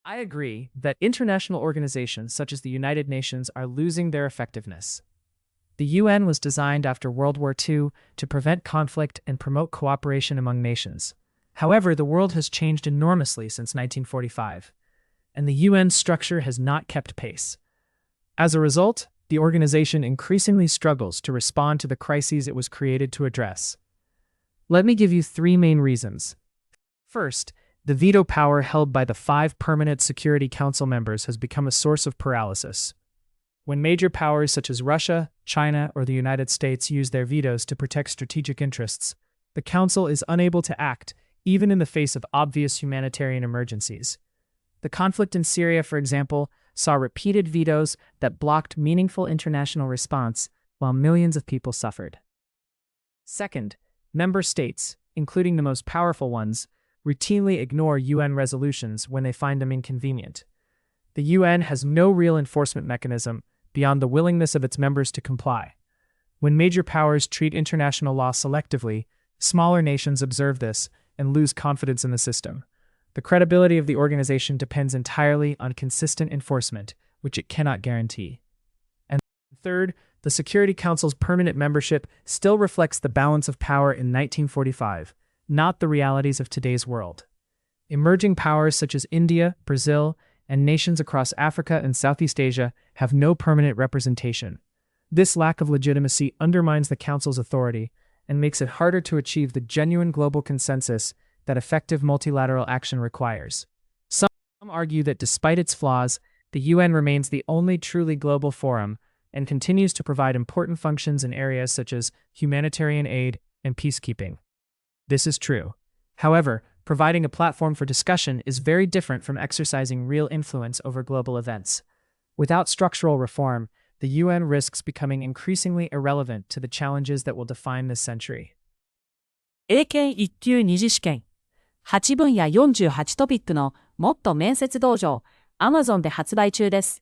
I agree that international organizations such as the United Nations are losing their effectiveness. The UN was designed after World War II to prevent conflict and promote cooperation among nations. However, the world has changed enormously since 1945, and the UN's structure has not kept pace. As a result, the organization increasingly struggles to respond to the crises it was created to address. Let me give you three main reasons. First, the veto power held by the 5 permanent Security Council members has become a source of paralysis. When major powers such as Russia, China, or the United States use their vetoes to protect strategic interests, the Council is unable to act, even in the face of obvious humanitarian emergencies. The conflict in Syria, for example, saw repeated vetoes that blocked meaningful international response while millions of people suffered. Second, member states, including the most powerful ones, routinely ignore UN resolutions when they find them inconvenient. The UN has no real enforcement mechanism beyond the willingness of its members to comply. When major powers treat international law selectively, smaller nations observe this and lose confidence in the system. The credibility of the organization depends entirely on consistent enforcement, which it cannot guarantee. And third, the Security Council's permanent membership still reflects the balance of power in 1945, not the realities of today's world. Emerging powers such as India, Brazil, and nations across Africa and Southeast Asia have no permanent representation. This lack of legitimacy undermines the Council's authority and makes it harder to achieve the genuine global consensus that effective multilateral action requires. Some argue that despite its flaws, the UN remains the only truly global forum and continues to provide important functions in areas such as humanitarian aid and peacekeeping. This is true. However, providing a platform for discussion is very different from exercising real influence over global events. Without structural reform, the UN risks becoming increasingly irrelevant to the challenges that will define this century. 英検1級二次試験8分野48トピックのもっと面接道場 Amazon で発売中です。